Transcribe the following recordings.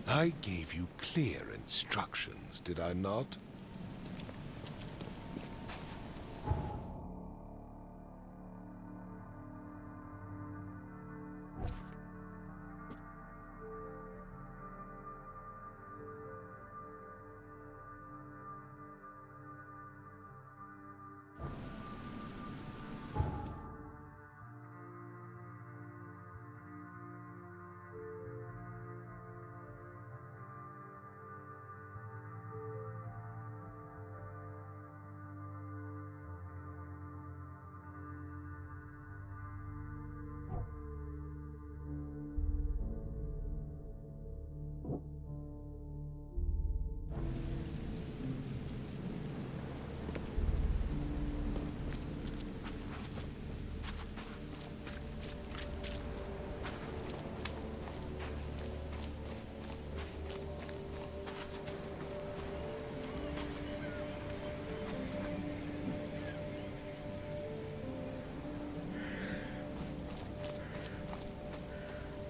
I gave you clear instructions, did I not?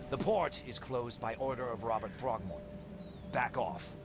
The port is closed by order of Robert Throgmorton. Back off.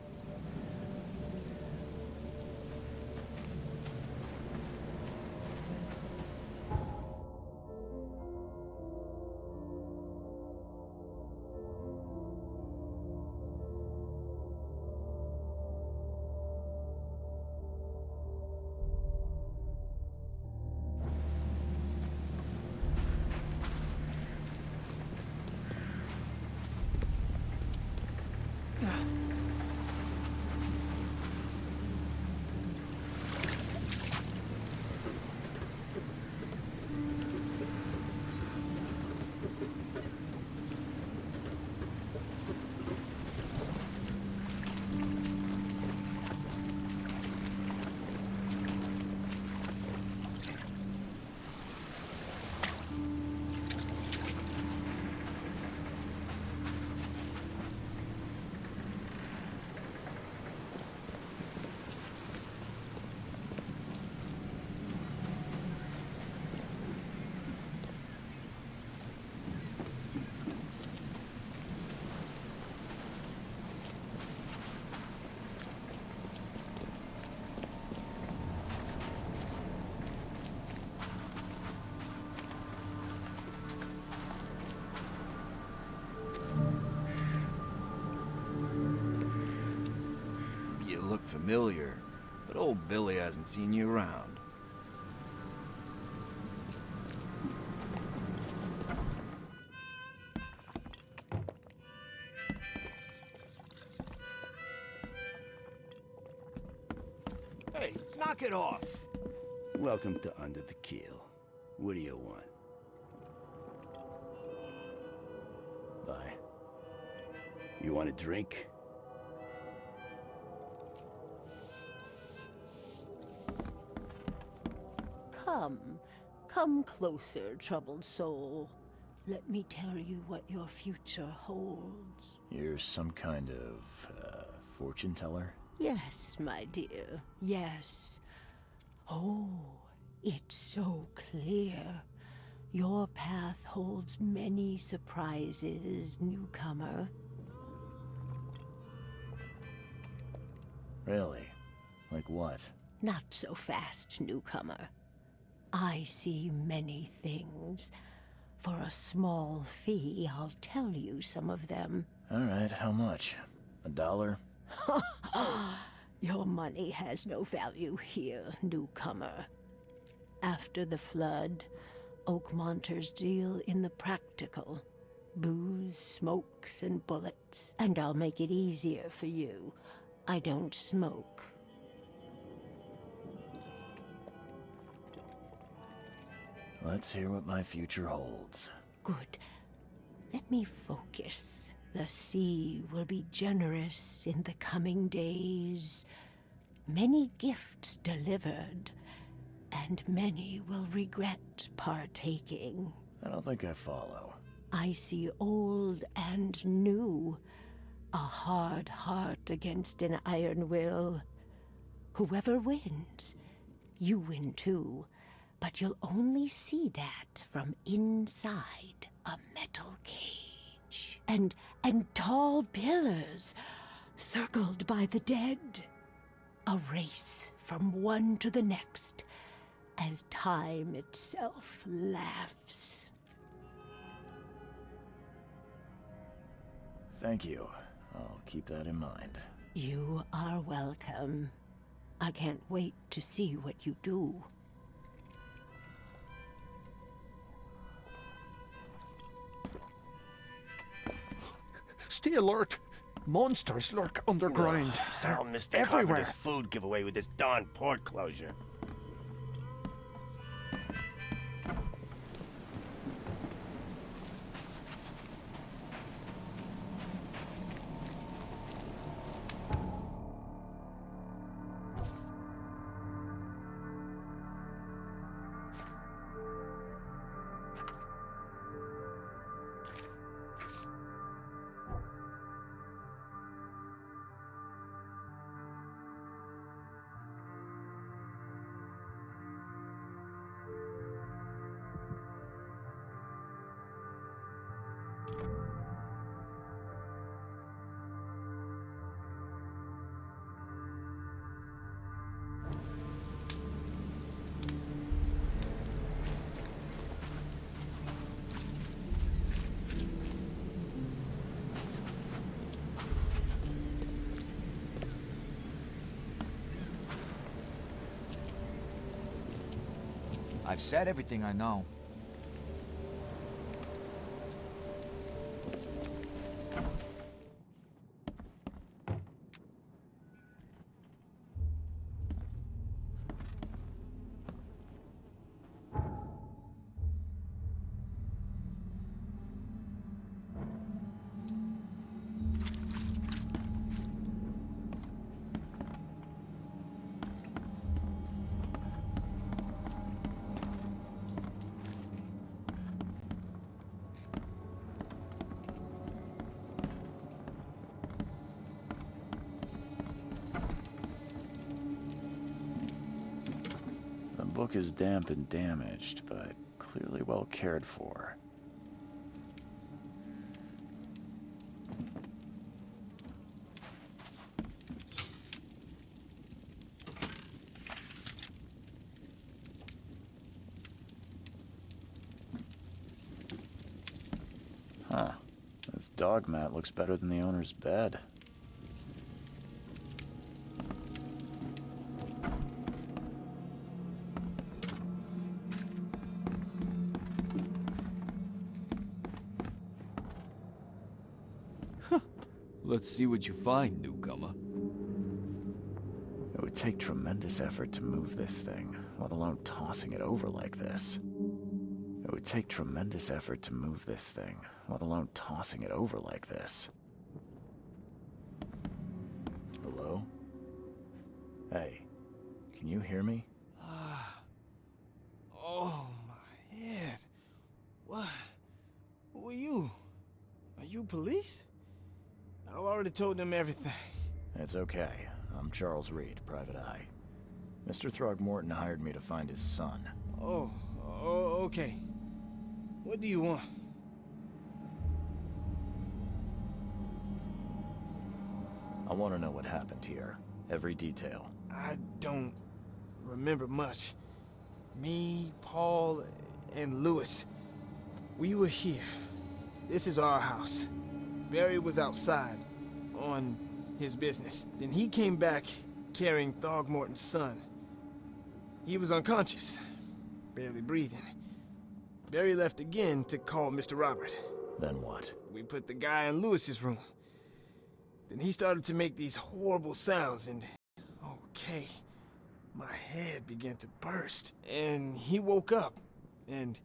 You look familiar, but old Billy hasn't seen you around. Hey, knock it off! Welcome to Under the Keel. What do you want? Bye. You want a drink? Come closer, troubled soul. Let me tell you what your future holds. You're some kind of, fortune teller? Yes, my dear, yes. Oh, it's so clear. Your path holds many surprises, newcomer. Really? Like what? Not so fast, newcomer. I see many things. For a small fee, I'll tell you some of them. All right, how much? $1? Your money has no value here, newcomer. After the flood, Oakmonters deal in the practical. Booze, smokes, and bullets. And I'll make it easier for you. I don't smoke. Let's hear what my future holds. Good. Let me focus. The sea will be generous in the coming days. Many gifts delivered, and many will regret partaking. I don't think I follow. I see old and new. A hard heart against an iron will. Whoever wins, you win too. But you'll only see that from inside a metal cage. arch and tall pillars circled by the dead. A race from one to the next as time itself laughs. Thank you. I'll keep that in mind. You are welcome. I can't wait to see what you do. Stay alert! Monsters lurk underground. They're I'll miss the everywhere. carpenter's food giveaway with this darn port closure. I've said everything I know. The book is damp and damaged, but clearly well cared for. Huh. This dog mat looks better than the owner's bed. Let's see what you find, newcomer. It would take tremendous effort to move this thing, let alone tossing it over like this. It would take tremendous effort to move this thing, let alone tossing it over like this. Hello? Hey, can you hear me? Oh, my head. What? Who are you? Are you police? I've already told them everything. It's okay. I'm Charles Reed, Private Eye. Mr. Throgmorton hired me to find his son. Oh, okay. What do you want? I want to know what happened here. Every detail. I don't remember much. Me, Paul, and Lewis, we were here. This is our house. Barry was outside, on his business. Then he came back carrying Throgmorton's son. He was unconscious, barely breathing. Barry left again to call Mr. Robert. Then what? We put the guy in Lewis's room. Then he started to make these horrible sounds and... okay, my head began to burst. And he woke up. And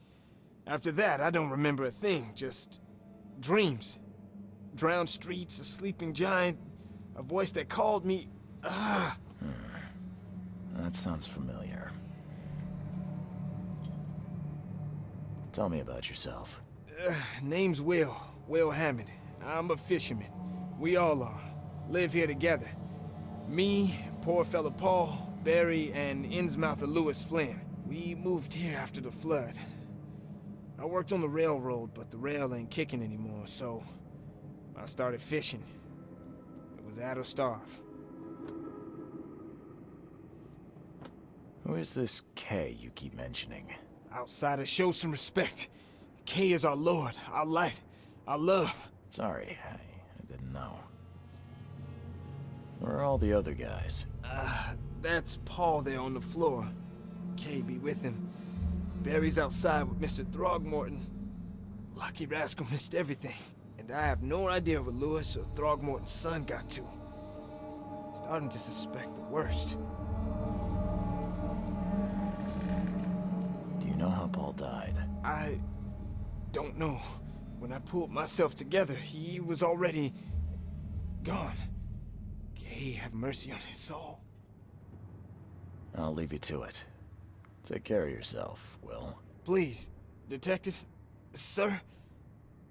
after that, I don't remember a thing, just dreams. Drowned streets, a sleeping giant, a voice that called me. That sounds familiar. Tell me about yourself. Name's Will Hammond. I'm a fisherman. We all are. Live here together. Me, poor fella Paul, Barry, and Innsmouther Lewis Flynn. We moved here after the flood. I worked on the railroad, but the rail ain't kicking anymore, so I started fishing. It was add or starve. Who is this K you keep mentioning? Outsiders, show some respect. K is our lord, our light, our love. Sorry, I didn't know. Where are all the other guys? That's Paul there on the floor. K be with him. Barry's outside with Mr. Throgmorton. Lucky rascal missed everything. And I have no idea where Lewis or Throgmorton's son got to. Starting to suspect the worst. Do you know how Paul died? I don't know. When I pulled myself together, he was already gone. K have mercy on his soul. I'll leave you to it. Take care of yourself, Will. Please, Detective, sir,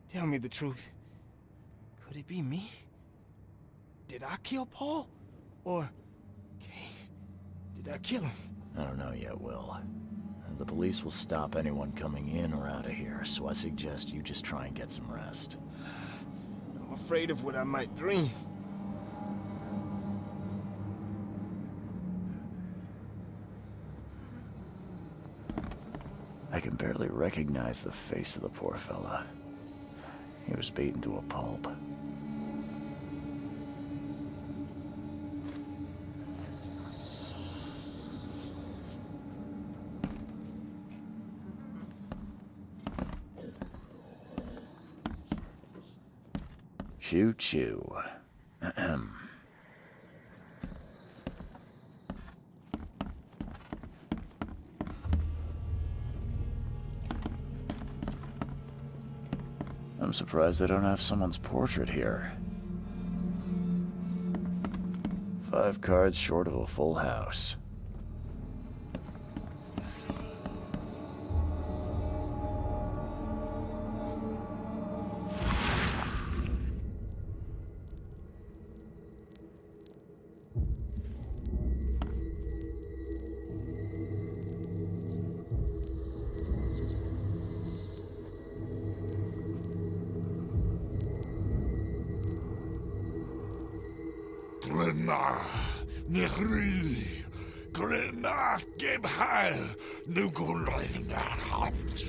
tell me the truth. Could it be me? Did I kill Paul? Or, K, did I kill him? I don't know yet, Will. The police will stop anyone coming in or out of here, so I suggest you just try and get some rest. I'm afraid of what I might dream. I can barely recognize the face of the poor fella. He was beaten to a pulp. Choo-choo. Ahem. I'm surprised they don't have someone's portrait here. 5 cards short of a full house. Glenna, Nechri, Glenna, Gebheil, Nugulina, Haft.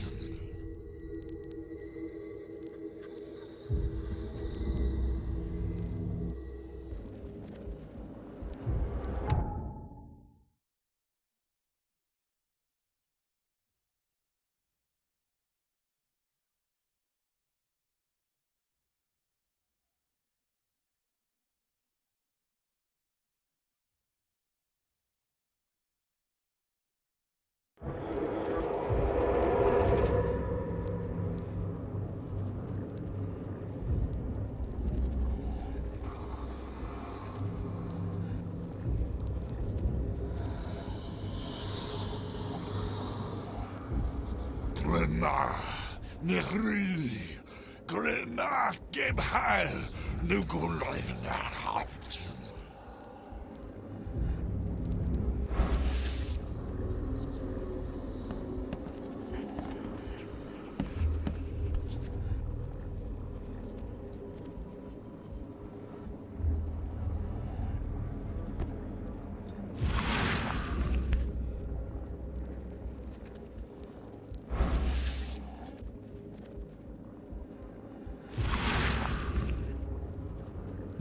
Glenna, Nechri, Glenna, Gebheil, Nugulina, Haft.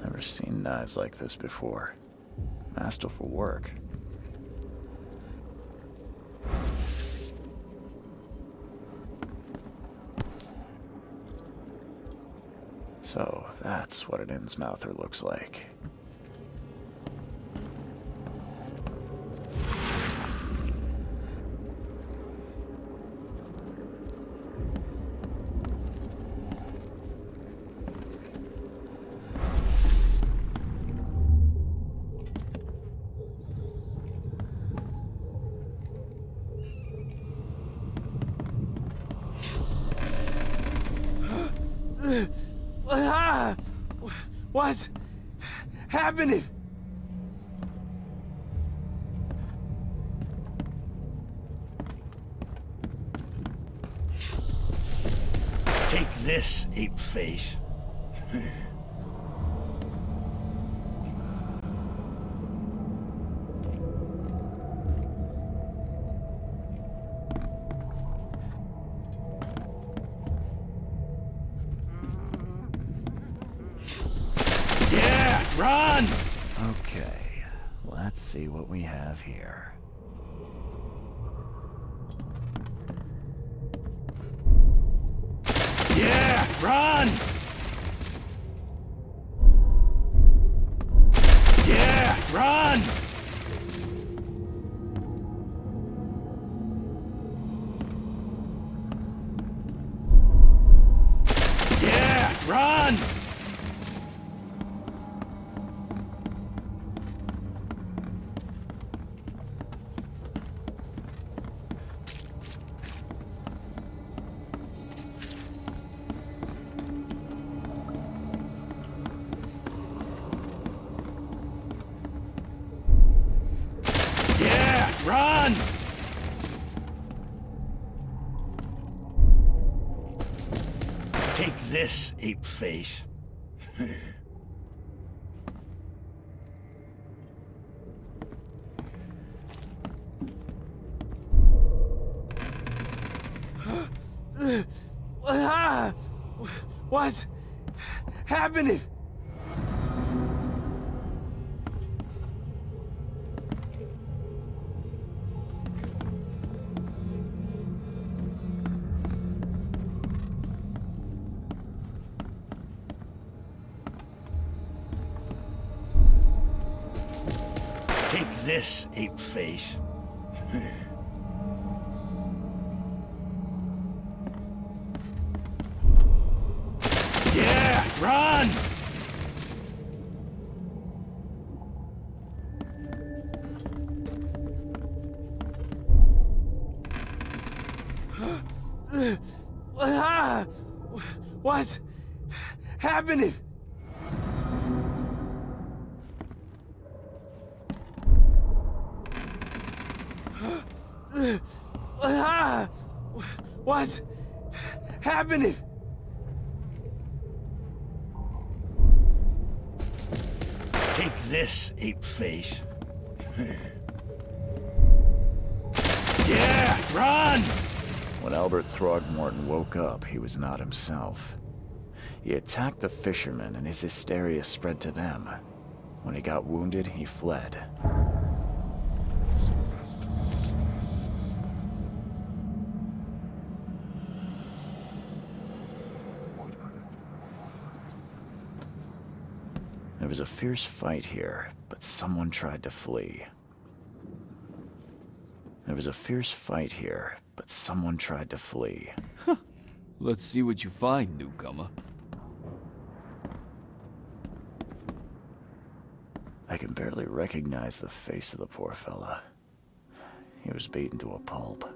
Never seen knives like this before. Masterful work. So, that's what an Innsmouther looks like. What's happening? this, ape face. Yeah, run! Okay, let's see what we have here. Yeah, run! Yeah, run! Yeah, run! Yeah, run! Take this, ape face. What's happening? Take this, ape face. Yeah, run! What's happening? What's happening? Take this, ape face. Yeah, run! When Albert Throgmorton woke up, he was not himself. He attacked the fishermen, and his hysteria spread to them. When he got wounded, he fled. There was a fierce fight here, but someone tried to flee. There was a fierce fight here, but someone tried to flee. Let's see what you find, newcomer. I can barely recognize the face of the poor fella. He was beaten to a pulp.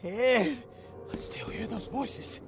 Ed! I still hear those voices.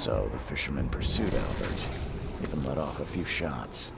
So the fisherman pursued Albert, even let off a few shots.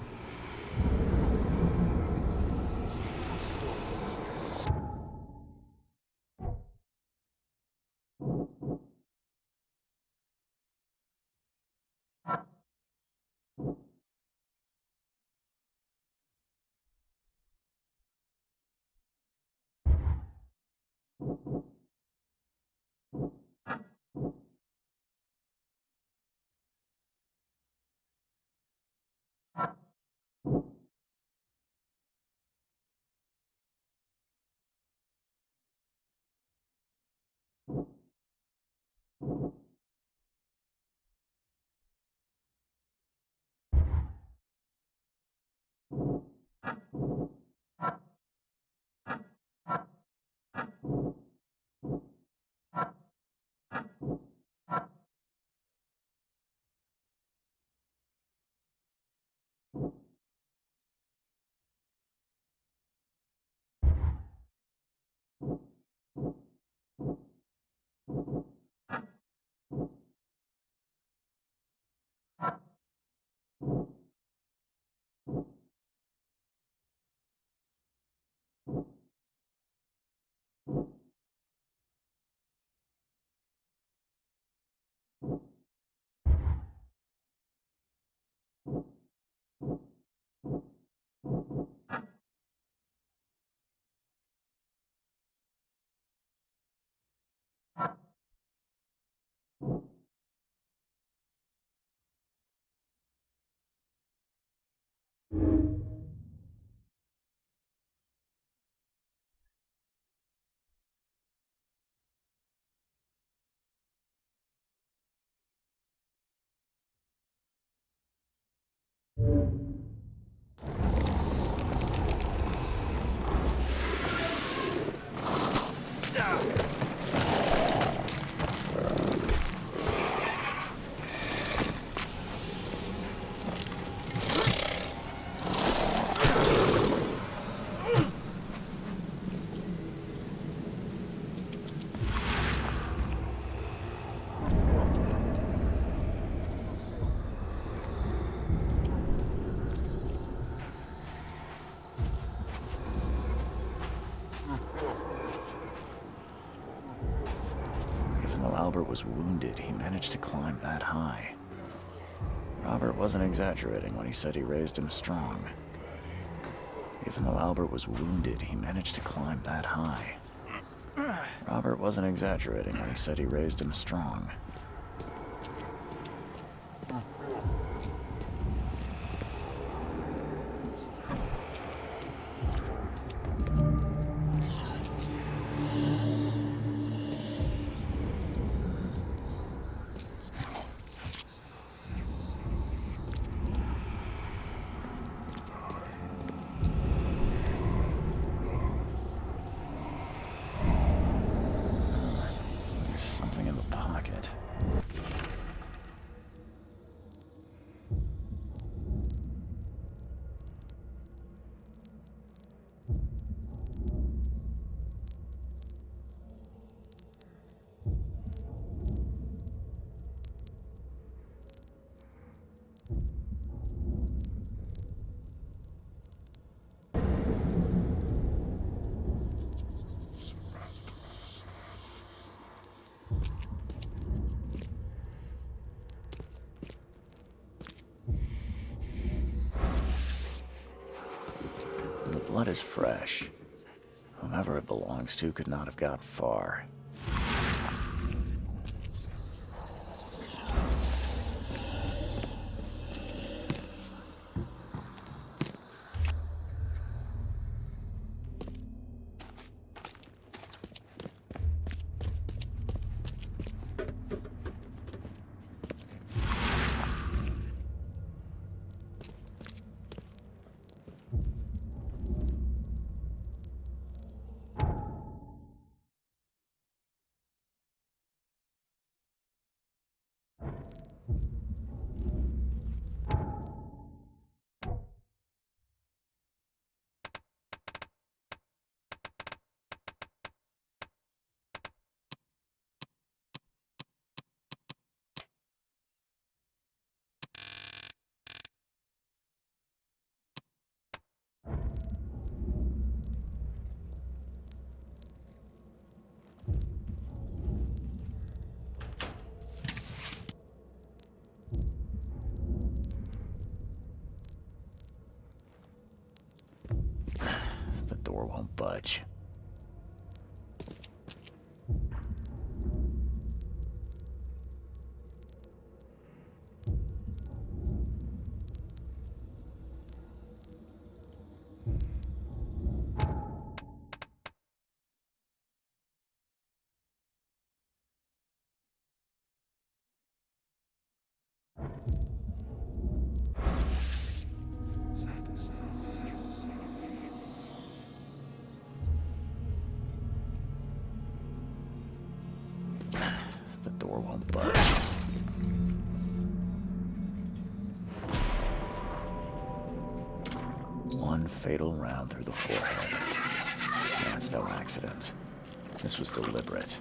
Even though Albert was wounded, he managed to climb that high. Robert wasn't exaggerating when he said he raised him strong. Even though Albert was wounded, he managed to climb that high. Robert wasn't exaggerating when he said he raised him strong. There's something in the pocket. The blood is fresh. Whomever it belongs to could not have got far. The door won't budge. door won't budge. One fatal round through the forehead. That's no accident. This was deliberate.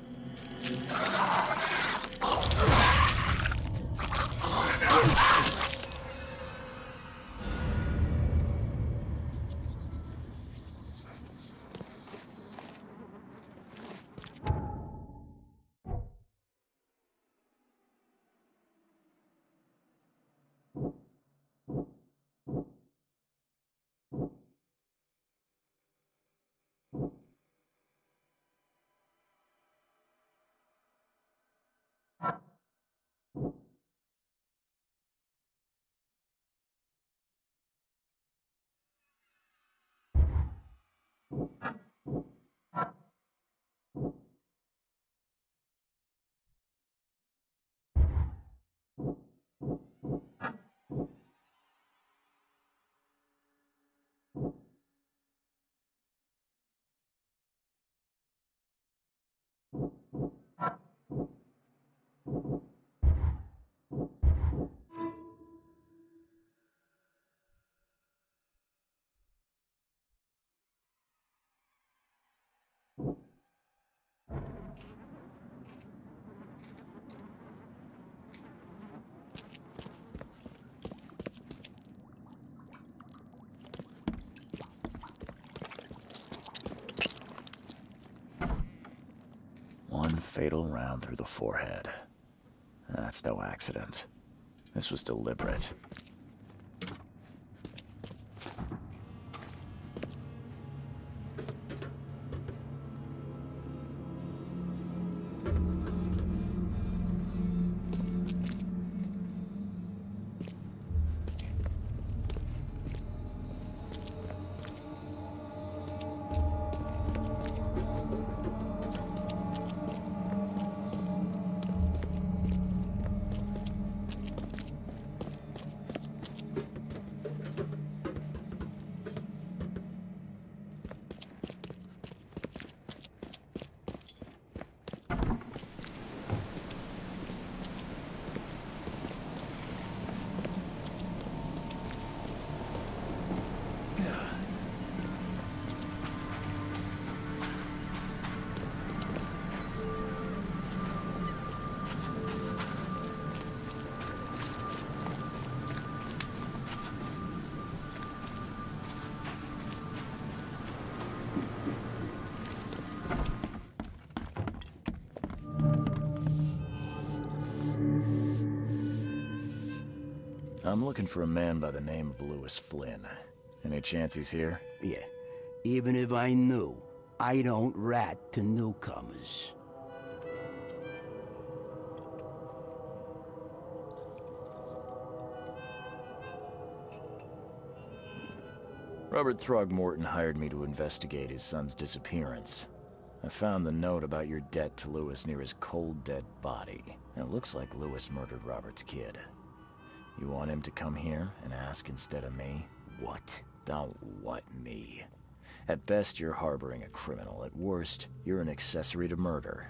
One fatal round through the forehead. That's no accident. This was deliberate. I'm looking for a man by the name of Lewis Flynn. Any chance he's here? Yeah. Even if I knew, I don't rat to newcomers. Robert Throgmorton hired me to investigate his son's disappearance. I found the note about your debt to Lewis near his cold, dead body. And it looks like Lewis murdered Robert's kid. You want him to come here and ask instead of me? What? Don't what me. At best, you're harboring a criminal. At worst, you're an accessory to murder.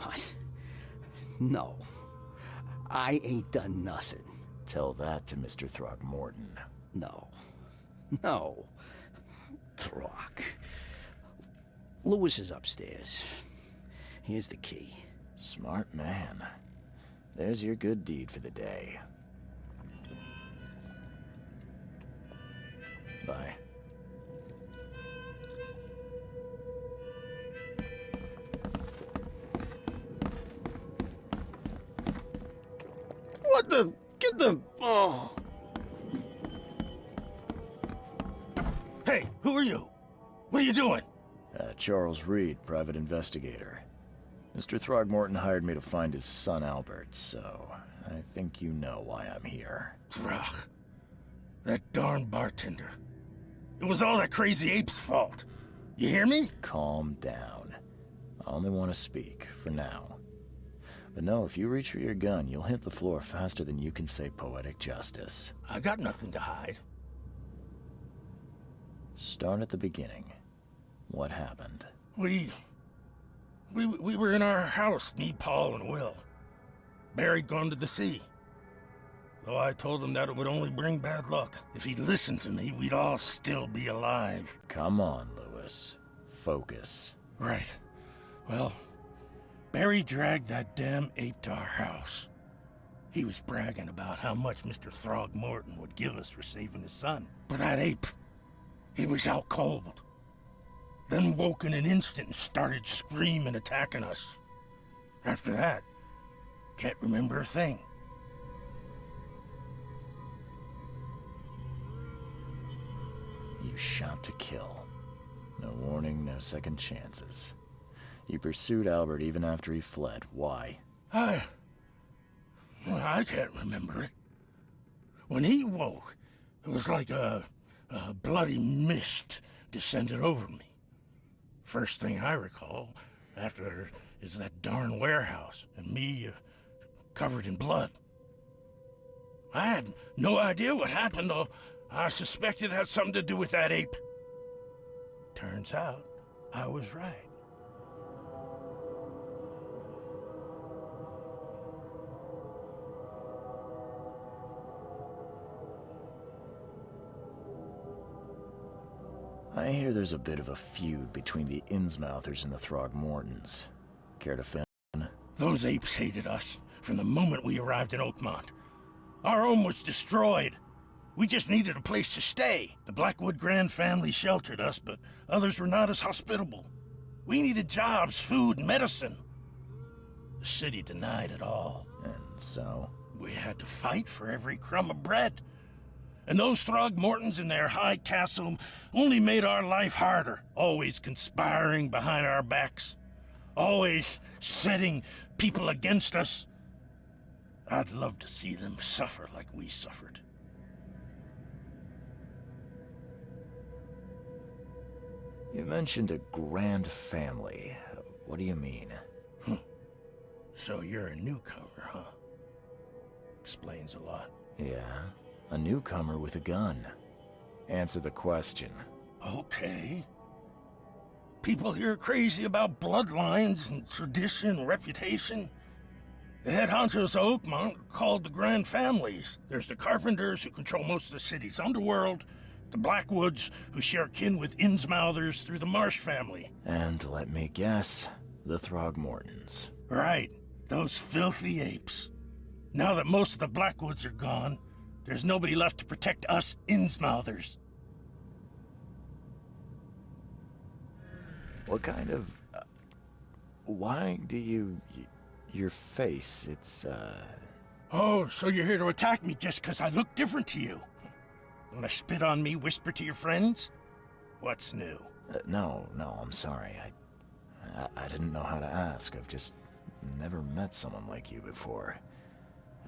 What? No. I ain't done nothing. Tell that to Mr. Throgmorton. No. No. Throg. Lewis is upstairs. Here's the key. Smart man. There's your good deed for the day. Bye. What the? Get the... Oh. Hey, who are you? What are you doing? Charles Reed, private investigator. Mr. Throgmorton hired me to find his son Albert, so I think you know why I'm here. Throg. That darn bartender. It was all that crazy ape's fault. You hear me? Calm down. I only want to speak, for now. But no, if you reach for your gun, you'll hit the floor faster than you can say poetic justice. I got nothing to hide. Start at the beginning. What happened? We We were in our house, me, Paul, and Will. Barry'd gone to the sea. Though I told him that it would only bring bad luck. If he'd listened to me, we'd all still be alive. Come on, Lewis. Focus. Right. Well, Barry dragged that damn ape to our house. He was bragging about how much Mr. Throgmorton would give us for saving his son. But that ape, he was out cold. Then woke in an instant and started screaming, attacking us. After that, can't remember a thing. You shot to kill. No warning, no second chances. You pursued Albert even after he fled. Why? I can't remember it. When he woke, it was like a bloody mist descended over me. First thing I recall after is that darn warehouse and me covered in blood. I had no idea what happened, though. I suspected it had something to do with that ape. Turns out, I was right. I hear there's a bit of a feud between the Innsmouthers and the Throgmortons. Care to fill in? Those apes hated us from the moment we arrived in Oakmont. Our home was destroyed. We just needed a place to stay. The Blackwood Grand family sheltered us, but others were not as hospitable. We needed jobs, food, and medicine. The city denied it all. And so? We had to fight for every crumb of bread. And those Throgmortons in their high castle only made our life harder, always conspiring behind our backs, always setting people against us. I'd love to see them suffer like we suffered. You mentioned a grand family. What do you mean? So you're a newcomer, huh? Explains a lot. Yeah, a newcomer with a gun. Answer the question. Okay. People here are crazy about bloodlines and tradition and reputation. The head honchos of Oakmont are called the Grand Families. There's the Carpenters, who control most of the city's underworld, the Blackwoods, who share kin with Innsmouthers through the Marsh family. And let me guess, the Throgmortons. Right, those filthy apes. Now that most of the Blackwoods are gone, there's nobody left to protect us Innsmouthers. What kind of... why do you... your face, it's, Oh, so you're here to attack me just because I look different to you? Wanna spit on me, whisper to your friends? What's new? No, I'm sorry. I didn't know how to ask. I've just never met someone like you before.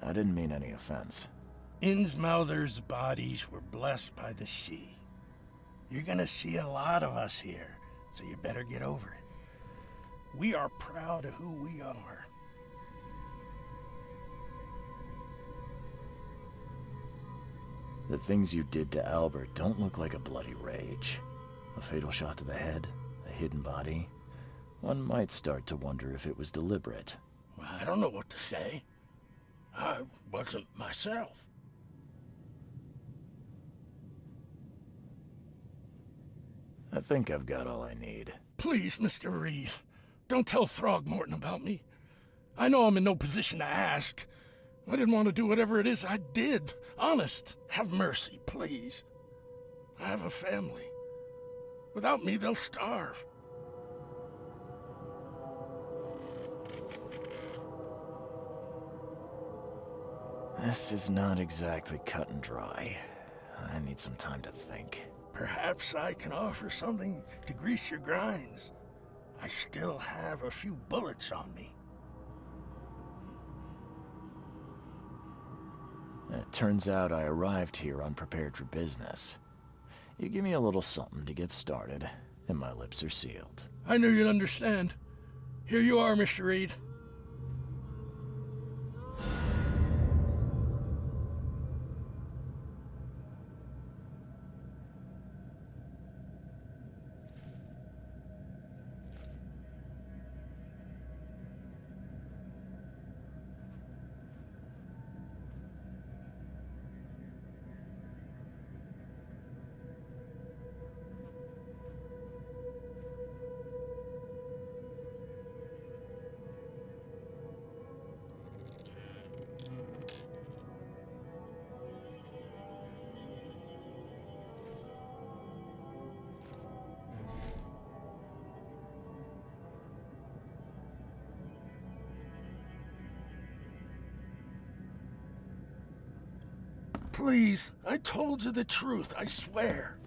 I didn't mean any offense. Innsmouthers' bodies were blessed by the sea. You're gonna see a lot of us here, so you better get over it. We are proud of who we are. The things you did to Albert don't look like a bloody rage. A fatal shot to the head, a hidden body. One might start to wonder if it was deliberate. I don't know what to say. I wasn't myself. I think I've got all I need. Please, Mr. Reed, don't tell Throgmorton about me. I know I'm in no position to ask. I didn't want to do whatever it is I did. Honest, have mercy, please. I have a family. Without me, they'll starve. This is not exactly cut and dry. I need some time to think. Perhaps I can offer something to grease your grinds. I still have a few bullets on me. It turns out I arrived here unprepared for business. You give me a little something to get started, and my lips are sealed. I knew you'd understand. Here you are, Mr. Reed. Please, I told you the truth, I swear.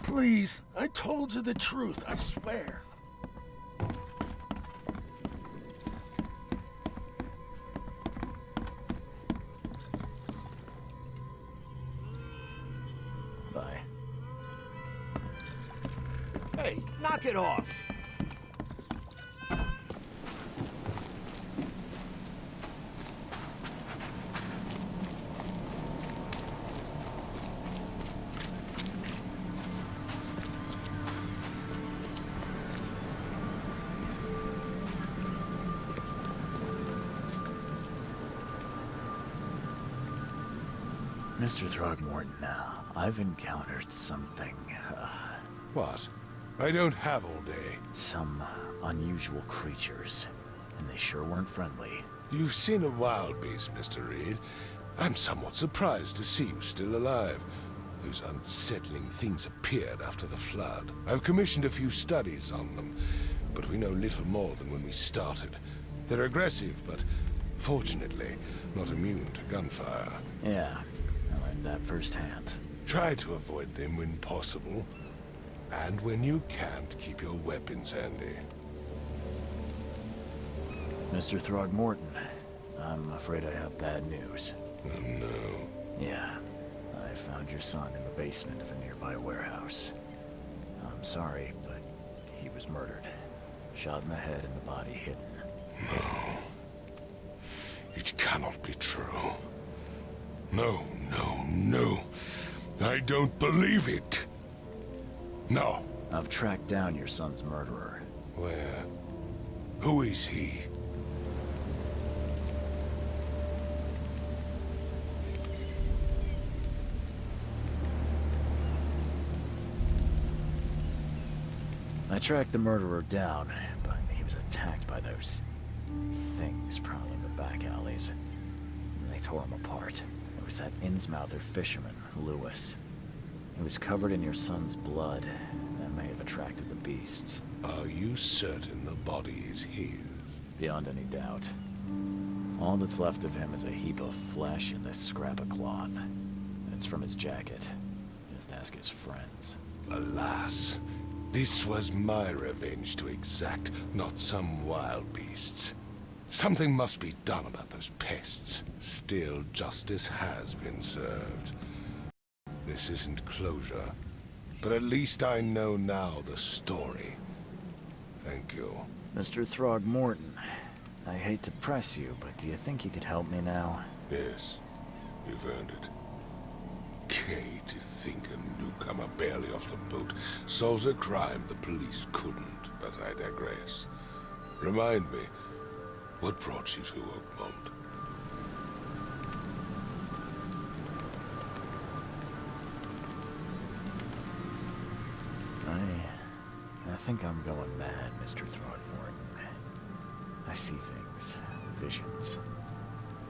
Please, I told you the truth, I swear. Bye. Hey, knock it off! Mr. Throgmorton, I've encountered something, What? I don't have all day. some unusual creatures, and they sure weren't friendly. You've seen a wild beast, Mr. Reed. I'm somewhat surprised to see you still alive. Those unsettling things appeared after the flood. I've commissioned a few studies on them, but we know little more than when we started. They're aggressive, but fortunately not immune to gunfire. Yeah, I learned that firsthand. Try to avoid them when possible. And when you can't, keep your weapons handy. Mr. Throgmorton, I'm afraid I have bad news. Oh no. Yeah, I found your son in the basement of a nearby warehouse. I'm sorry, but he was murdered. Shot in the head and the body hidden. No. It cannot be true. No, no, no. I don't believe it. No. I've tracked down your son's murderer. Where? Who is he? I tracked the murderer down, but he was attacked by those things prowling the back alleys. They tore him apart. It was that Innsmouther fisherman, Lewis. He was covered in your son's blood. That may have attracted the beasts. Are you certain the body is his? Beyond any doubt. All that's left of him is a heap of flesh and this scrap of cloth. It's from his jacket. Just ask his friends. Alas, this was my revenge to exact, not some wild beast's. Something must be done about those pests. Still, justice has been served. This isn't closure, but at least I know now the story. Thank you. Mr. Throgmorton, I hate to press you, but do you think you could help me now? Yes, you've earned it. Gay to think a newcomer barely off the boat solves a crime the police couldn't, but I digress. Remind me, what brought you to Oakmont? I think I'm going mad, Mr. Throgmorton. I see things, visions,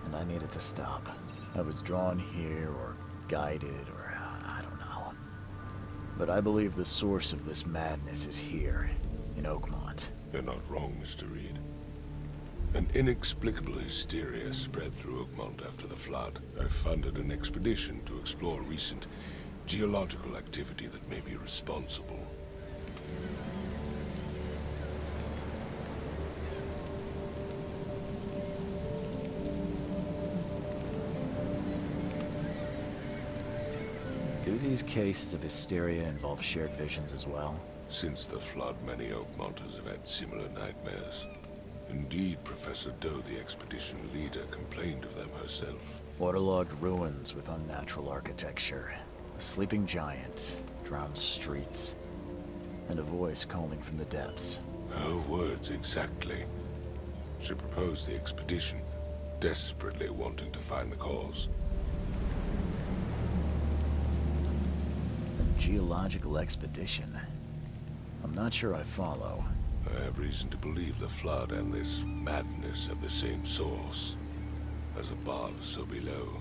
and I need it to stop. I was drawn here, or guided, or I don't know. But I believe the source of this madness is here, in Oakmont. You're not wrong, Mr. Reed. An inexplicable hysteria spread through Oakmont after the flood. I funded an expedition to explore recent geological activity that may be responsible. Do these cases of hysteria involve shared visions as well? Since the flood, many Oakmonters have had similar nightmares. Indeed, Professor Doe, the expedition leader, complained of them herself. Waterlogged ruins with unnatural architecture, a sleeping giant, drowned streets, and a voice calling from the depths. Her words exactly. She proposed the expedition, desperately wanting to find the cause. A geological expedition? I'm not sure I follow. I have reason to believe the flood and this madness have the same source. As above, so below.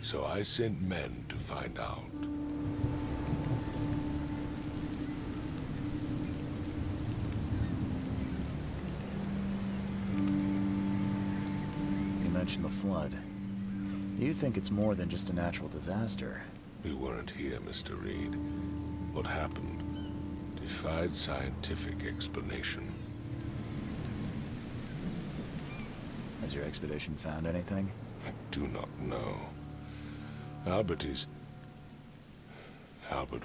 So I sent men to find out. You mentioned the flood. Do you think it's more than just a natural disaster? You weren't here, Mr. Reed. What happened defied scientific explanation. Has your expedition found anything? I do not know. Albert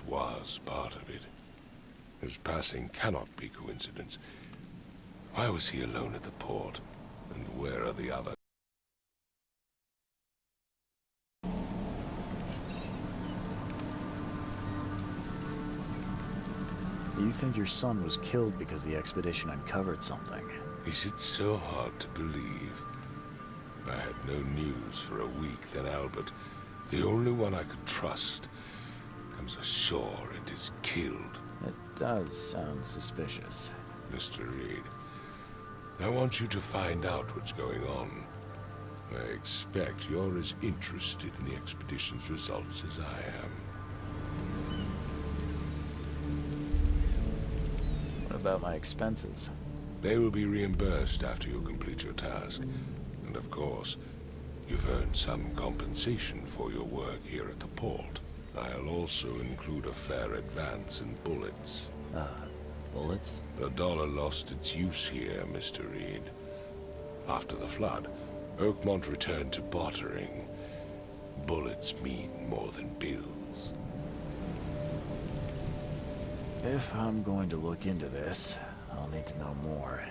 was part of it. His passing cannot be coincidence. Why was he alone at the port? And where are the others? Do you think your son was killed because the expedition uncovered something? Is it so hard to believe? I had no news for a week, then Albert, the only one I could trust, comes ashore and is killed. It does sound suspicious. Mr. Reed, I want you to find out what's going on. I expect you're as interested in the expedition's results as I am. What about my expenses? They will be reimbursed after you complete your task. And of course, you've earned some compensation for your work here at the port. I'll also include a fair advance in bullets. Bullets? The dollar lost its use here, Mr. Reed. After the flood, Oakmont returned to bartering. Bullets mean more than bills. If I'm going to look into this, I'll need to know more.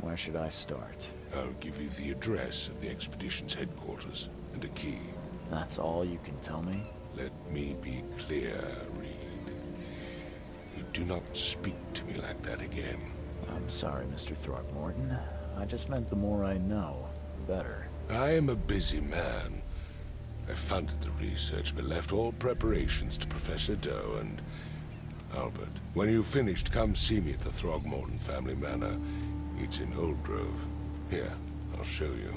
Where should I start? I'll give you the address of the expedition's headquarters and a key. That's all you can tell me? Let me be clear, Reed. You do not speak to me like that again. I'm sorry, Mr. Throgmorton. I just meant the more I know, the better. I am a busy man. I funded the research, but left all preparations to Professor Doe and Albert. When you've finished, come see me at the Throgmorton family manor. It's in Old Grove. Here, I'll show you.